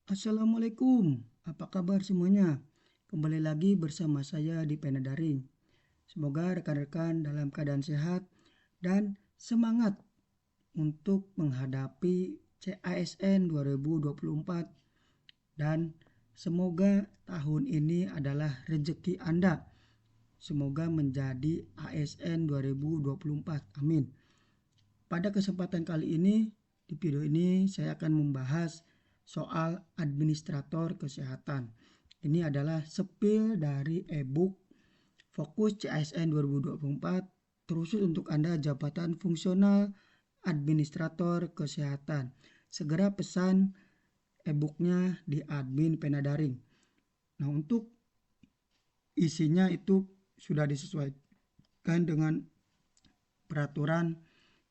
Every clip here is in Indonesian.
Assalamualaikum, apa kabar semuanya? Kembali lagi bersama saya di Pena Daring. Semoga rekan-rekan dalam keadaan sehat dan semangat untuk menghadapi CASN 2024 dan semoga tahun ini adalah rezeki Anda. Semoga menjadi ASN 2024. Amin. Pada kesempatan kali ini, di video ini saya akan membahas soal administrator kesehatan. Ini adalah spill dari ebook Fokus CASN 2024 terusus untuk Anda jabatan fungsional administrator kesehatan. Segera pesan ebooknya di admin Pena Daring. Nah, untuk isinya itu sudah disesuaikan dengan peraturan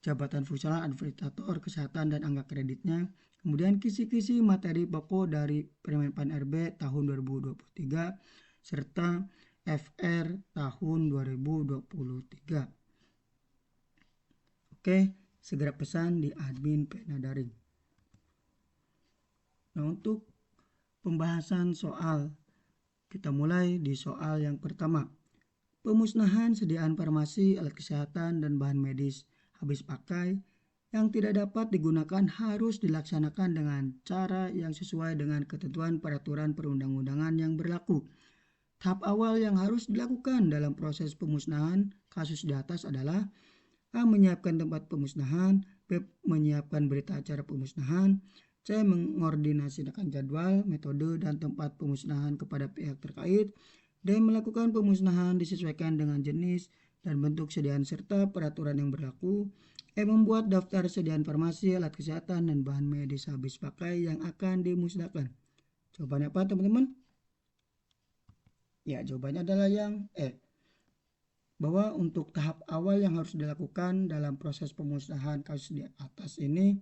jabatan fungsional administrator kesehatan dan angka kreditnya. Kemudian kisi-kisi materi pokok dari Permenpan RB tahun 2023 serta FR tahun 2023. Oke, segera pesan di admin Pena Daring. Nah, untuk pembahasan soal, kita mulai di soal yang pertama. Pemusnahan sediaan farmasi, alat kesehatan, dan bahan medis habis pakai yang tidak dapat digunakan harus dilaksanakan dengan cara yang sesuai dengan ketentuan peraturan perundang-undangan yang berlaku. Tahap awal yang harus dilakukan dalam proses pemusnahan kasus di atas adalah A. Menyiapkan tempat pemusnahan, B. Menyiapkan berita acara pemusnahan, C. Mengordinasikan jadwal, metode, dan tempat pemusnahan kepada pihak terkait, D. Melakukan pemusnahan disesuaikan dengan jenis dan bentuk sediaan serta peraturan yang berlaku, E. Membuat daftar sediaan farmasi, alat kesehatan, dan bahan medis habis pakai yang akan dimusnahkan. Jawabannya apa teman-teman? Ya, jawabannya adalah yang E. Bahwa untuk tahap awal yang harus dilakukan dalam proses pemusnahan kasus di atas ini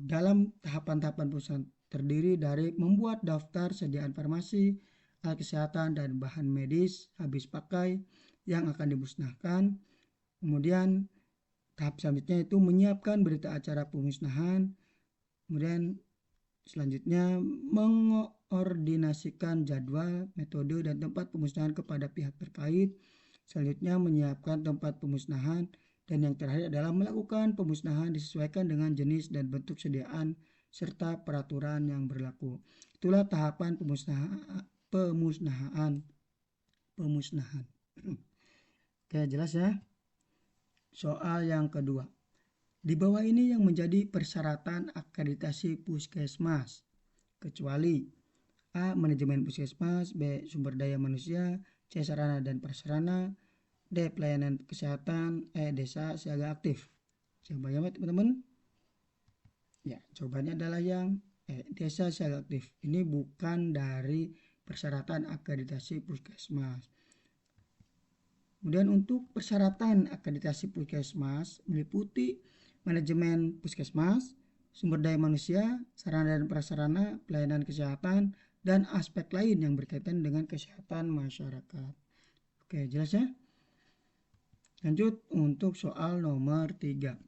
dalam tahapan-tahapan pemusnahan terdiri dari membuat daftar sediaan farmasi, alat kesehatan, dan bahan medis habis pakai yang akan dimusnahkan. Kemudian tahap selanjutnya itu menyiapkan berita acara pemusnahan. Kemudian selanjutnya mengordinasikan jadwal, metode, dan tempat pemusnahan kepada pihak terkait. Selanjutnya menyiapkan tempat pemusnahan, dan yang terakhir adalah melakukan pemusnahan disesuaikan dengan jenis dan bentuk sediaan serta peraturan yang berlaku. Itulah tahapan pemusnahan. Oke, jelas ya? Soal yang kedua. Di bawah ini yang menjadi persyaratan akreditasi puskesmas, kecuali A. Manajemen puskesmas, B. Sumber daya manusia, C. Sarana dan prasarana, D. Pelayanan kesehatan, E. Desa siaga aktif. Jawabannya teman-teman? Ya, jawabannya adalah yang E. Desa siaga aktif. Ini bukan dari persyaratan akreditasi puskesmas. Kemudian untuk persyaratan akreditasi puskesmas meliputi manajemen puskesmas, sumber daya manusia, sarana dan prasarana, pelayanan kesehatan, dan aspek lain yang berkaitan dengan kesehatan masyarakat. Oke, jelas ya? Lanjut untuk soal nomor 3.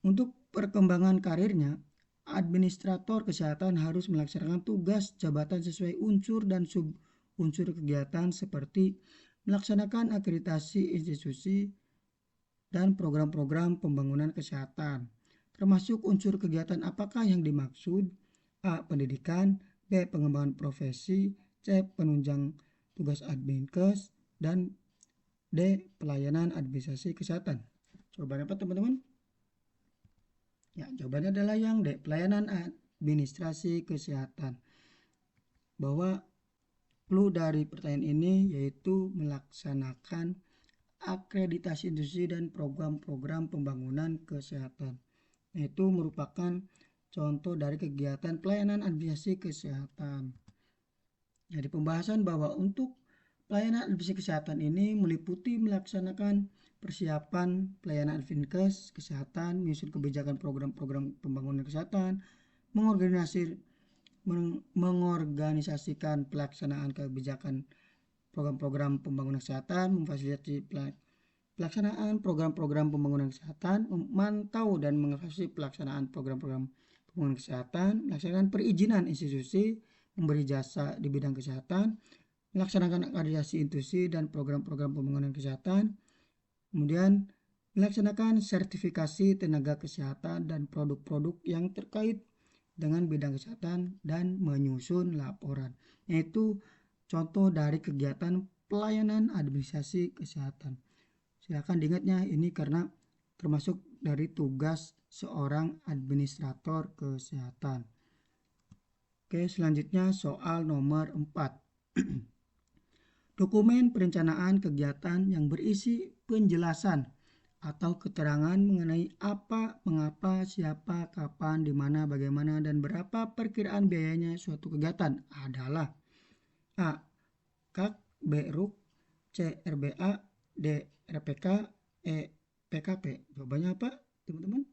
Untuk perkembangan karirnya, administrator kesehatan harus melaksanakan tugas jabatan sesuai unsur dan sub-unsur kegiatan seperti melaksanakan akreditasi institusi dan program-program pembangunan kesehatan. Termasuk unsur kegiatan apakah yang dimaksud? A. Pendidikan, B. Pengembangan profesi, C. Penunjang tugas adminkes, dan D. Pelayanan administrasi kesehatan. Jawabannya apa teman-teman? Ya, jawabannya adalah yang D. Pelayanan administrasi kesehatan. Bahwa clue dari pertanyaan ini yaitu melaksanakan akreditasi institusi dan program-program pembangunan kesehatan. Itu merupakan contoh dari kegiatan pelayanan administrasi kesehatan. Jadi pembahasan bahwa untuk pelayanan administrasi kesehatan ini meliputi melaksanakan persiapan pelayanan advinkes kesehatan, menyusun kebijakan program-program pembangunan kesehatan, mengorganisasikan pelaksanaan kebijakan program-program pembangunan kesehatan, memfasilitasi pelaksanaan program-program pembangunan kesehatan, memantau dan mengevaluasi pelaksanaan program-program hubungan kesehatan, melaksanakan perizinan institusi memberi jasa di bidang kesehatan, melaksanakan akreditasi institusi dan program-program pembangunan kesehatan, kemudian melaksanakan sertifikasi tenaga kesehatan dan produk-produk yang terkait dengan bidang kesehatan dan menyusun laporan. Yaitu contoh dari kegiatan pelayanan administrasi kesehatan. Silakan diingatnya ini karena termasuk dari tugas seorang administrator kesehatan. Oke, selanjutnya soal nomor 4. Dokumen perencanaan kegiatan yang berisi penjelasan atau keterangan mengenai apa, mengapa, siapa, kapan, di mana, bagaimana, dan berapa perkiraan biayanya suatu kegiatan adalah A. KAK, B. RUK, C. RBA, D. RPK, E. PKP. Jawabannya apa, teman-teman?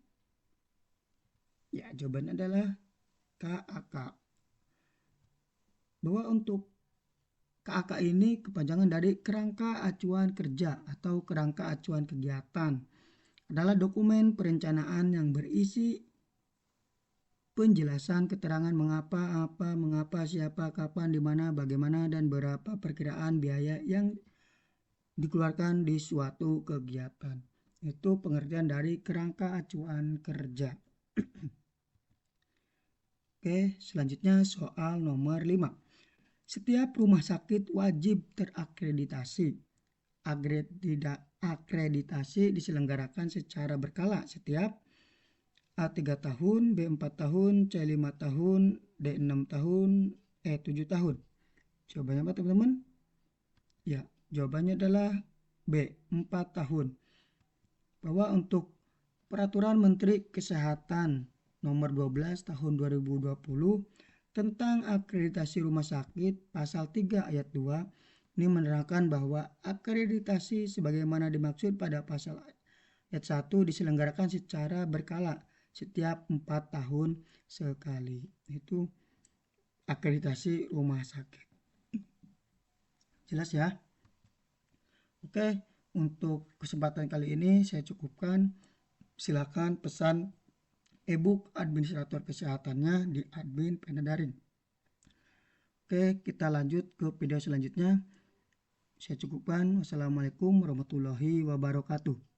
Ya, jawabannya adalah KAK. Bahwa untuk KAK ini kepanjangan dari kerangka acuan kerja atau kerangka acuan kegiatan. Adalah dokumen perencanaan yang berisi penjelasan keterangan mengapa, apa, mengapa, siapa, kapan, di mana, bagaimana, dan berapa perkiraan biaya yang dikeluarkan di suatu kegiatan. Itu pengertian dari kerangka acuan kerja. Oke, selanjutnya soal nomor 5. Setiap rumah sakit wajib terakreditasi. Akreditasi diselenggarakan secara berkala setiap A 3 tahun, B 4 tahun, C 5 tahun, D 6 tahun, E 7 tahun. Jawabannya apa, teman-teman? Ya, jawabannya adalah B 4 tahun. Bahwa untuk Peraturan Menteri Kesehatan Nomor 12 Tahun 2020 tentang akreditasi rumah sakit pasal 3 ayat 2 ini menerangkan bahwa akreditasi sebagaimana dimaksud pada pasal ayat 1 diselenggarakan secara berkala setiap 4 tahun sekali. Itu akreditasi rumah sakit. Jelas ya? Oke, untuk kesempatan kali ini saya cukupkan. Silakan pesan e-book administrator kesehatannya di admin Pena Daring. Oke, kita lanjut ke video selanjutnya. Saya cukupkan. Wassalamualaikum warahmatullahi wabarakatuh.